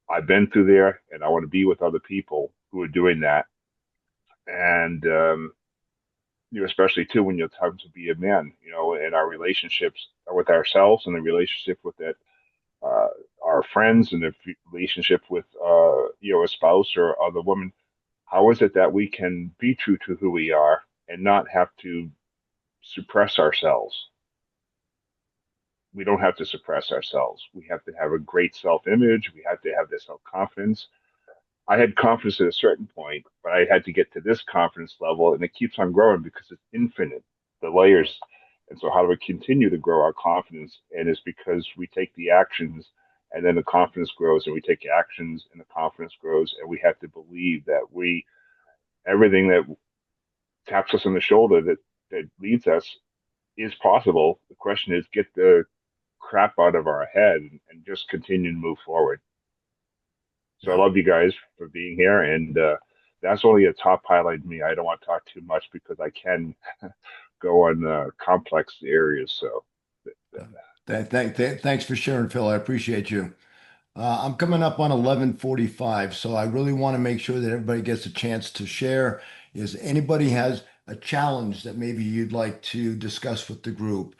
I've been through there, and I want to be with other people who are doing that. And especially too when you're time to be a man, in our relationships with ourselves and the relationship with that uh, our friends and the relationship with a spouse or other woman. How is it that we can be true to who we are and not have to suppress ourselves. We don't have to suppress ourselves. We have to have a great self-image. We have to have this self-confidence. I had confidence at a certain point, but I had to get to this confidence level, and it keeps on growing because it's infinite, the layers. And so, how do we continue to grow our confidence? And it's because we take the actions, and then the confidence grows, and we take actions, and the confidence grows, and we have to believe that everything that taps us on the shoulder that leads us is possible. The question is, get the crap out of our head and just continue to move forward. So I love you guys for being here, and that's only a top highlight of me. I don't want to talk too much because I can go on complex areas. So Thanks for sharing, Phil. I appreciate you. I'm coming up on 11:45, so I really want to make sure that everybody gets a chance to share. Is anybody has a challenge that maybe you'd like to discuss with the group,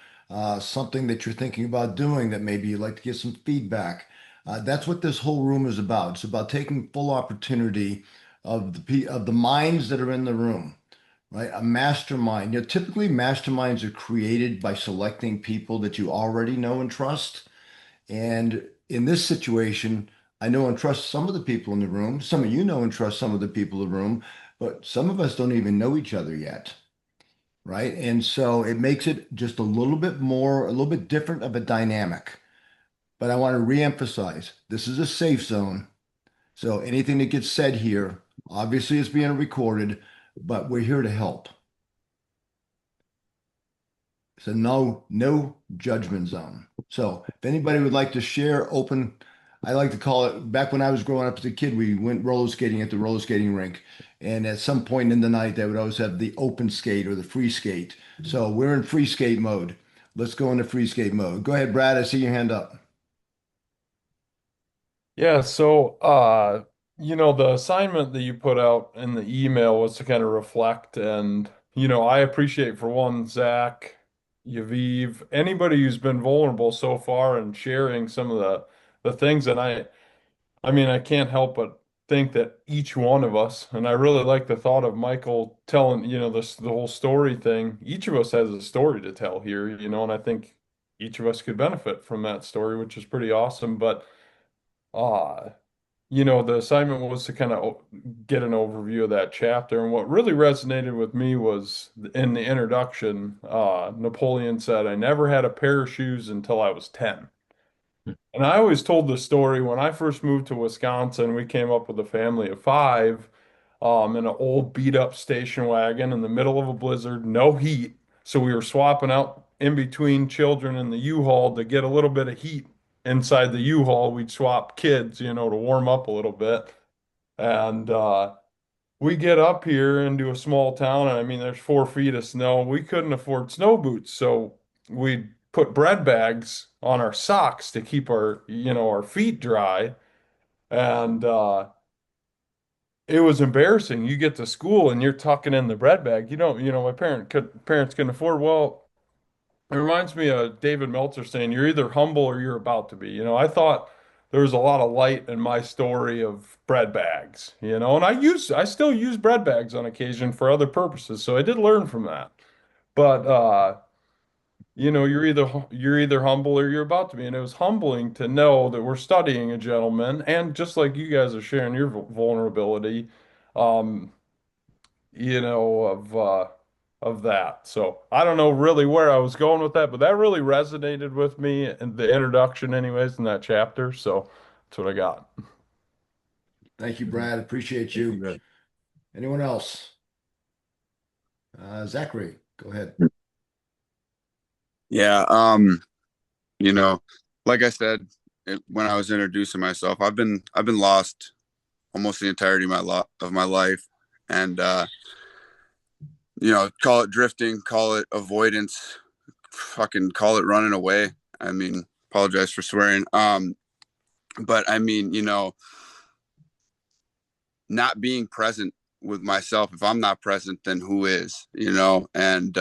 something that you're thinking about doing that maybe you'd like to get some feedback? That's what this whole room is about. It's about taking full opportunity of the minds that are in the room, right? A mastermind. Typically masterminds are created by selecting people that you already know and trust. And in this situation, I know and trust some of the people in the room. Some of you know and trust some of the people in the room, but some of us don't even know each other yet, right? And so it makes it just a little bit different of a dynamic. But I want to reemphasize, this is a safe zone. So anything that gets said here, obviously is being recorded, but we're here to help. So no judgment zone. So if anybody would like to share open, I like to call it, back when I was growing up as a kid, we went roller skating at the roller skating rink. And at some point in the night, they would always have the open skate or the free skate. So we're in free skate mode. Let's go into free skate mode. Go ahead, Brad. I see your hand up. Yeah, so the assignment that you put out in the email was to kind of reflect, and I appreciate, for one, Zach, Yaviv, anybody who's been vulnerable so far and sharing some of the things. And I mean, I can't help but think that each one of us, and I really like the thought of Michael telling, the whole story thing. Each of us has a story to tell here, and I think each of us could benefit from that story, which is pretty awesome. But uh the assignment was to kind of get an overview of that chapter. And what really resonated with me was in the introduction, Napoleon said, "I never had a pair of shoes until I was 10." And I always told the story when I first moved to Wisconsin. We came up with a family of five, in an old beat up station wagon in the middle of a blizzard, no heat. So we were swapping out in between children in the U-Haul to get a little bit of heat inside the U-Haul. We'd swap kids, to warm up a little bit. And we get up here into a small town, and I mean, there's 4 feet of snow. We couldn't afford snow boots, so we put bread bags on our socks to keep our feet dry. And it was embarrassing. You get to school and you're tucking in the bread bag. You don't, my parents couldn't afford. Well, it reminds me of David Meltzer saying, "You're either humble or you're about to be." I thought there was a lot of light in my story of bread bags, and I still use bread bags on occasion for other purposes. So I did learn from that. But you're either humble or you're about to be. And it was humbling to know that we're studying a gentleman, and just like you guys are sharing your vulnerability, um, of that. So I don't know really where I was going with that, but that really resonated with me in the introduction, anyways, in that chapter. So that's what I got. Thank you, Brad. Appreciate Thank you, you. Brad. Anyone else? Zachary, go ahead. Yeah, you know, like I said when I was introducing myself, I've been lost almost the entirety of my life, and call it drifting, call it avoidance, fucking call it running away. I mean, apologize for swearing. But I mean, not being present with myself. If I'm not present, then who is? And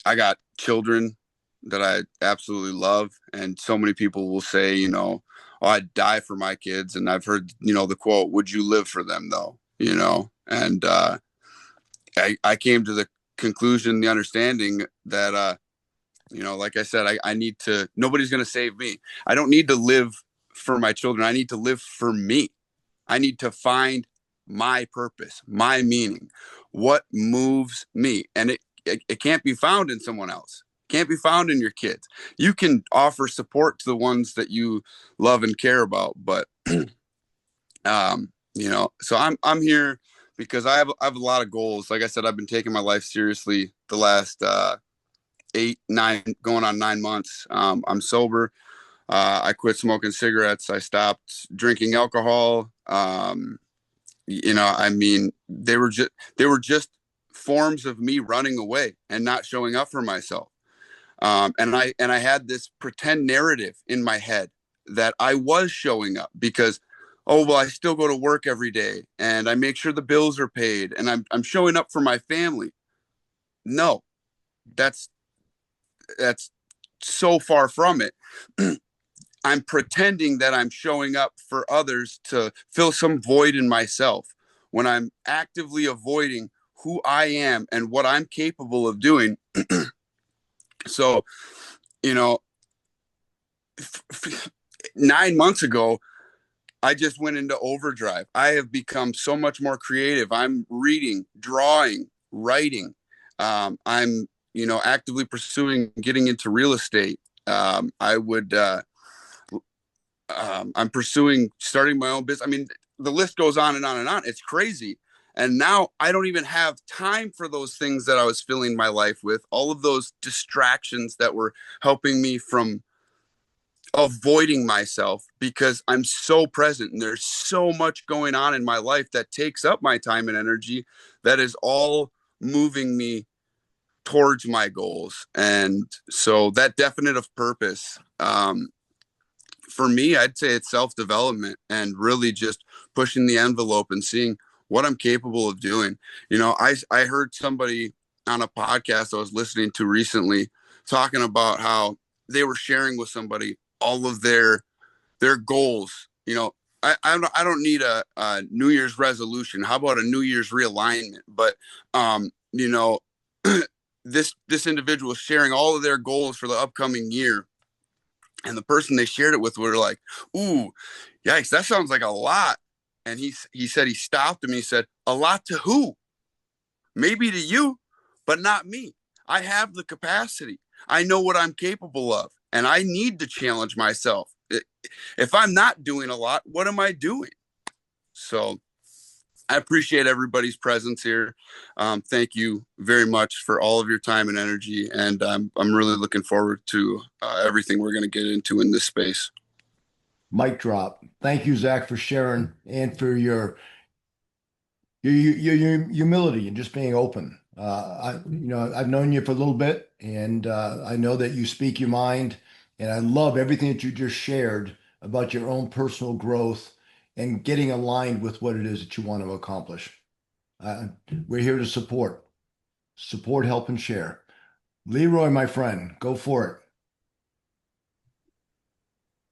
I got children that I absolutely love, and so many people will say, "Oh, I'd die for my kids," and I've heard, the quote, "Would you live for them, though?" And I came to the conclusion, the understanding that, like I said, I need to, nobody's going to save me. I don't need to live for my children. I need to live for me. I need to find my purpose, my meaning, what moves me. And it can't be found in someone else. It can't be found in your kids. You can offer support to the ones that you love and care about, but so I'm here because I have a lot of goals. Like I said, I've been taking my life seriously the last 8, 9, going on 9 months. I'm sober. I quit smoking cigarettes. I stopped drinking alcohol. I mean, they were just forms of me running away and not showing up for myself. And I had this pretend narrative in my head that I was showing up because, oh, well, I still go to work every day and I make sure the bills are paid and I'm showing up for my family. No, that's so far from it. I'm pretending that I'm showing up for others to fill some void in myself when I'm actively avoiding who I am and what I'm capable of doing. So, 9 months ago, I just went into overdrive. I have become so much more creative. I'm reading, drawing, writing. I'm, actively pursuing getting into real estate. I'm pursuing starting my own business. I mean, the list goes on and on and on. It's crazy. And now I don't even have time for those things that I was filling my life with, all of those distractions that were helping me from avoiding myself because I'm so present and there's so much going on in my life that takes up my time and energy that is all moving me towards my goals. And so that definite of purpose, for me, I'd say it's self-development and really just pushing the envelope and seeing what I'm capable of doing. I heard somebody on a podcast I was listening to recently talking about how they were sharing with somebody all of their goals. I don't need a New Year's resolution. How about a New Year's realignment? But this individual is sharing all of their goals for the upcoming year. And the person they shared it with were like, ooh, yikes, that sounds like a lot. And he said he stopped him. He said, a lot to who? Maybe to you, but not me. I have the capacity. I know what I'm capable of. And I need to challenge myself. If I'm not doing a lot, what am I doing? So I appreciate everybody's presence here. Thank you very much for all of your time and energy. And I'm really looking forward to everything we're going to get into in this space. Mic drop. Thank you, Zach, for sharing and for your humility and just being open. I've known you for a little bit, and I know that you speak your mind, and I love everything that you just shared about your own personal growth and getting aligned with what it is that you want to accomplish. We're here to support, help, and share. Leroy, my friend, go for it.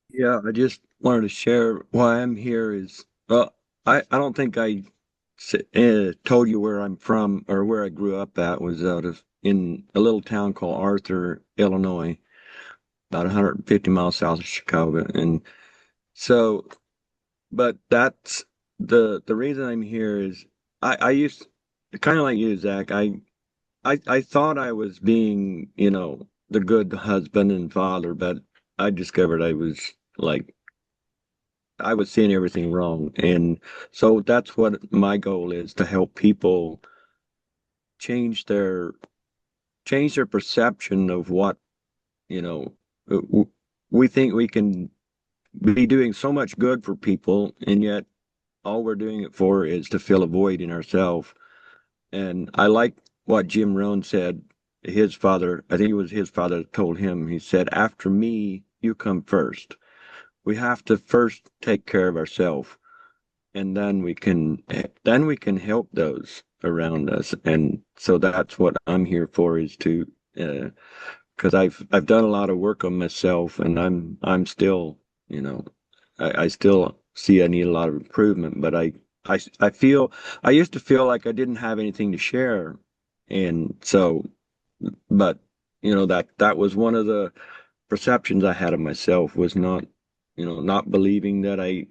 Yeah, I just wanted to share why I'm here is, well, I don't think I told you where I'm from or where I grew up at was in a little town called Arthur, Illinois, about 150 miles south of Chicago. And so, but that's the reason I'm here is I used kind of like you, Zach. I thought I was being, the good husband and father, but I discovered I was seeing everything wrong. And so that's what my goal is, to help people change their perception of what, you know, we think we can be doing so much good for people, and yet all we're doing it for is to fill a void in ourselves. And I like what Jim Rohn said. His father, I think it was his father that told him, he said, after me, you come first. We have to first take care of ourselves, and then we can help those around us. And so that's what I'm here for, is to because I've done a lot of work on myself, and I'm still, I still see I need a lot of improvement, but I feel I used to feel like I didn't have anything to share, And so, but that was one of the perceptions I had of myself, was not, not believing that I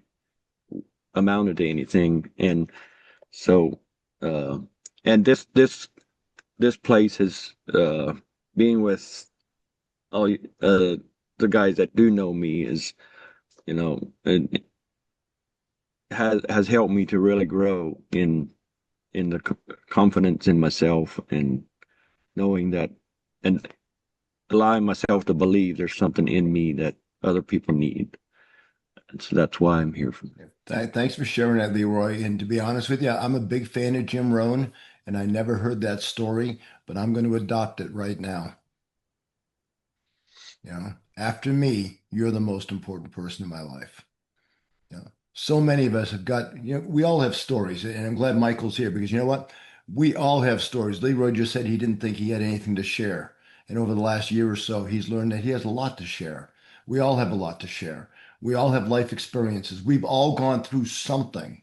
amounted to anything. And so, uh, and this place has, being with all the guys that do know me, is, it has helped me to really grow in the confidence in myself, and knowing that, and allowing myself to believe there's something in me that other people need. And so that's why I'm here. Thanks for sharing that, Leroy. And to be honest with you, I'm a big fan of Jim Rohn, and I never heard that story, but I'm going to adopt it right now. After me, you're the most important person in my life. So many of us have got, we all have stories, and I'm glad Michael's here because you know what? We all have stories. Leroy just said he didn't think he had anything to share. And over the last year or so, he's learned that he has a lot to share. We all have a lot to share. We all have life experiences. We've all gone through something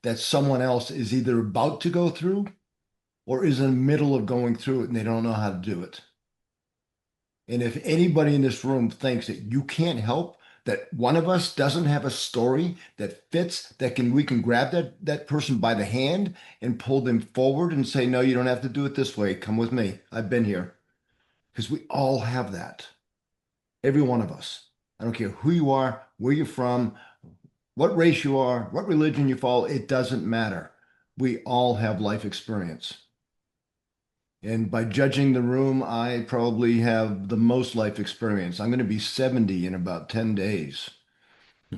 that someone else is either about to go through or is in the middle of going through it and they don't know how to do it. And if anybody in this room thinks that you can't help, that one of us doesn't have a story that fits, we can grab that person by the hand and pull them forward and say, no, you don't have to do it this way. Come with me. I've been here. Because we all have that. Every one of us. I don't care who you are, where you're from, what race you are, what religion you follow. It doesn't matter. We all have life experience. And by judging the room, I probably have the most life experience. I'm going to be 70 in about 10 days,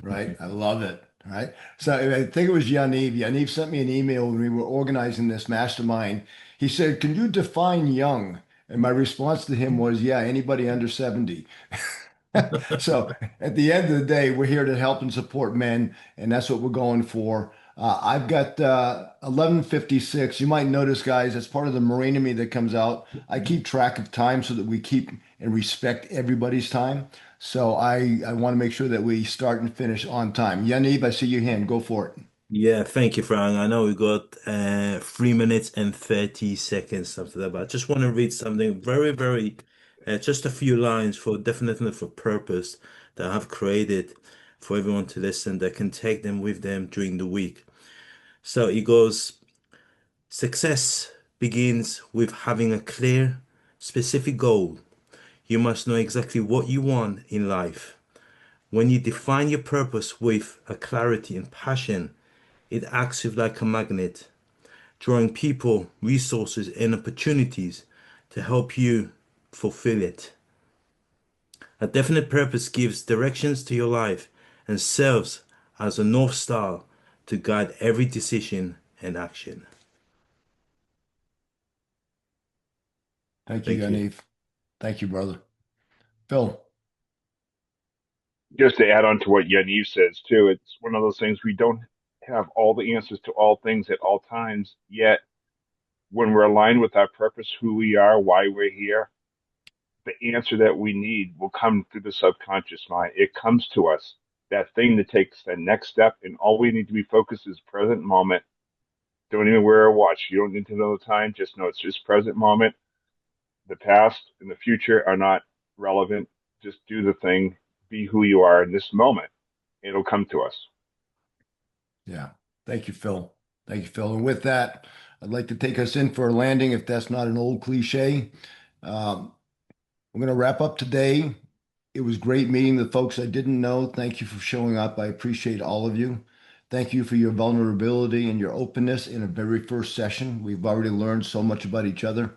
right? I love it, right? So I think it was Yaniv. Yaniv sent me an email when we were organizing this mastermind. He said, can you define young? And my response to him was, yeah, anybody under 70. So at the end of the day, we're here to help and support men, and that's what we're going for. I've got 11:56. You might notice, guys, as part of the Marine in me that comes out, I keep track of time so that we keep and respect everybody's time. So I want to make sure that we start and finish on time. Yaniv, I see your hand. Go for it. Yeah, thank you, Frank. I know we got 3 minutes and 30 seconds after that, but I just want to read something very, very, just a few lines for definitely for purpose that I have created for everyone to listen that can take them with them during the week. So it goes, success begins with having a clear, specific goal. You must know exactly what you want in life. When you define your purpose with a clarity and passion, it acts like a magnet, drawing people, resources, and opportunities to help you fulfill it. A definite purpose gives directions to your life and serves as a North Star to guide every decision and action. Thank you, Thank you. Yaniv. Thank you, brother. Phil. Just to add on to what Yaniv says too, it's one of those things we don't have all the answers to all things at all times, yet when we're aligned with our purpose, who we are, why we're here, the answer that we need will come through the subconscious mind. It comes to us, that thing that takes the next step, and all we need to be focused is present moment. Don't even wear a watch. You don't need to know the time. Just know it's just present moment. The past and the future are not relevant. Just do the thing, be who you are in this moment. It'll come to us. Yeah. Thank you, Phil. Thank you, Phil. And with that, I'd like to take us in for a landing, if that's not an old cliche. Um, we're going to wrap up today. It was great meeting the folks I didn't know. Thank you for showing up. I appreciate all of you. Thank you for your vulnerability and your openness in a very first session. We've already learned so much about each other.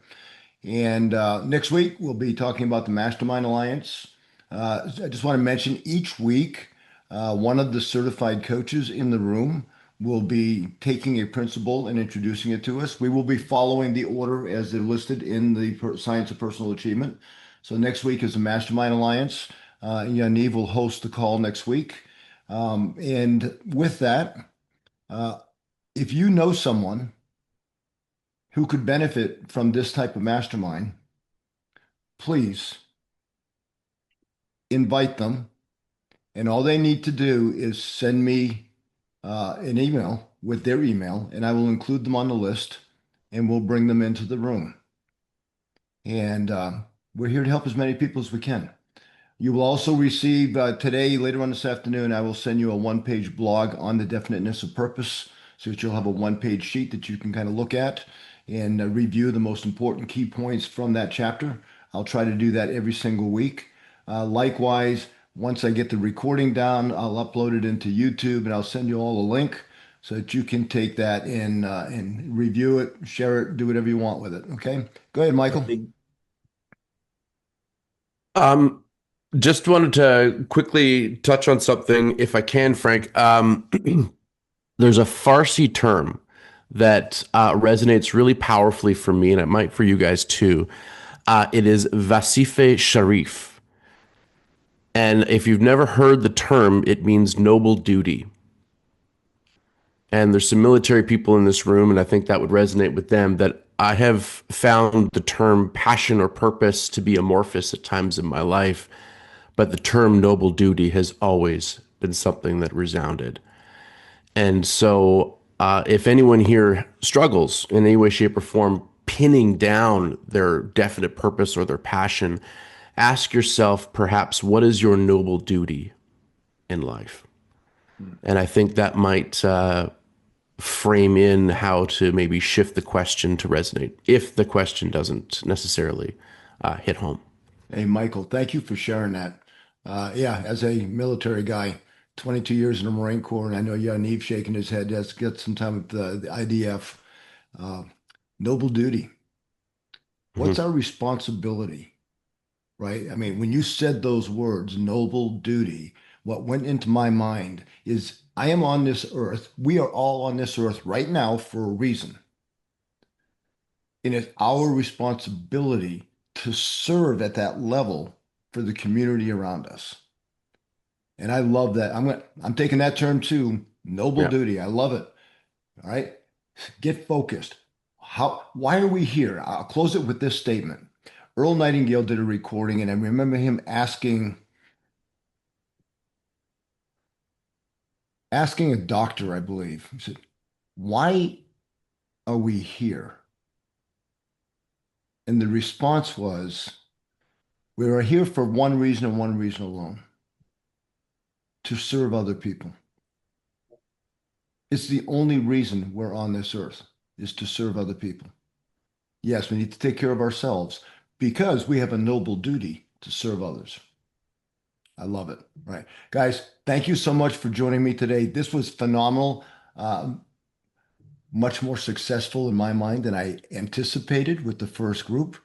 And next week, we'll be talking about the Mastermind Alliance. I just want to mention each week, one of the certified coaches in the room will be taking a principle and introducing it to us. We will be following the order as they're listed in the Science of Personal Achievement. So next week is the Mastermind Alliance. Yaniv will host the call next week. And with that, uh, if you know someone who could benefit from this type of mastermind, please invite them. And all they need to do is send me an email with their email, and I will include them on the list. and we'll bring them into the room. And we're here to help as many people as we can. You will also receive today, later on this afternoon, I will send you a one-page blog on the definiteness of purpose so that you'll have a one-page sheet that you can kind of look at and review the most important key points from that chapter. I'll try to do that every single week. Likewise, once I get the recording down, I'll upload it into YouTube and I'll send you all a link so that you can take that and review it, share it, do whatever you want with it. Okay? Go ahead, Michael. Just wanted to quickly touch on something, if I can, Frank. There's a Farsi term that resonates really powerfully for me, and it might for you guys too. It is Vasife Sharif. And if you've never heard the term, it means noble duty. And there's some military people in this room, and I think that would resonate with them, that I have found the term passion or purpose to be amorphous at times in my life. But the term noble duty has always been something that resounded. And so if anyone here struggles in any way, shape, or form pinning down their definite purpose or their passion, ask yourself perhaps, what is your noble duty in life? And I think that might frame in how to maybe shift the question to resonate if the question doesn't necessarily hit home. Hey, Michael, thank you for sharing that. Yeah, as a military guy, 22 years in the Marine Corps, and I know Yaniv shaking his head. That's got some time with the IDF. Noble duty. What's our responsibility, right? I mean, when you said those words, noble duty, what went into my mind is I am on this earth. We are all on this earth right now for a reason. And it's our responsibility to serve at that level for the community around us. And I love that. I'm taking that term too, noble duty. I love it. All right. Get focused. Why are we here? I'll close it with this statement. Earl Nightingale did a recording, and I remember him asking a doctor, I believe. He said, "Why are we here?" And the response was, "We are here for one reason and one reason alone, to serve other people." It's the only reason we're on this earth, is to serve other people. Yes, we need to take care of ourselves because we have a noble duty to serve others. I love it. Right. Guys, thank you so much for joining me today. This was phenomenal. Much more successful in my mind than I anticipated with the first group.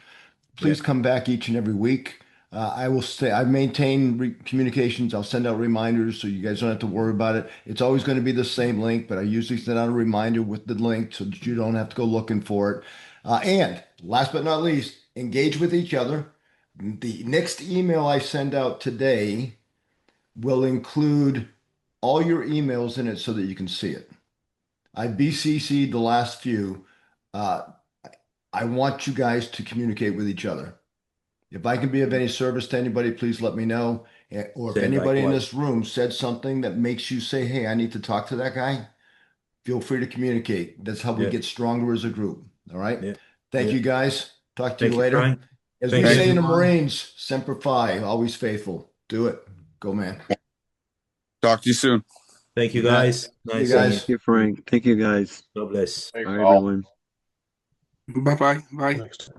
Please come back each and every week. I will stay. I maintain communications. I'll send out reminders so you guys don't have to worry about it. It's always going to be the same link, but I usually send out a reminder with the link so that you don't have to go looking for it. And last but not least, engage with each other. The next email I send out today will include all your emails in it so that you can see it. I BCC'd the last few. I want you guys to communicate with each other. If I can be of any service to anybody, please let me know. Or if anybody in this room said something that makes you say, "Hey, I need to talk to that guy," feel free to communicate. That's how we get stronger as a group. All right. Thank you, guys. Talk to you later. Frank. As we say in the Marines, Semper Fi, always faithful. Do it. Go, man. Talk to you soon. Thank you, guys. Nice guys. Thank you, Frank. Thank you, guys. God bless. Thanks, Bye, all. everyone. Bye bye. Bye. Next.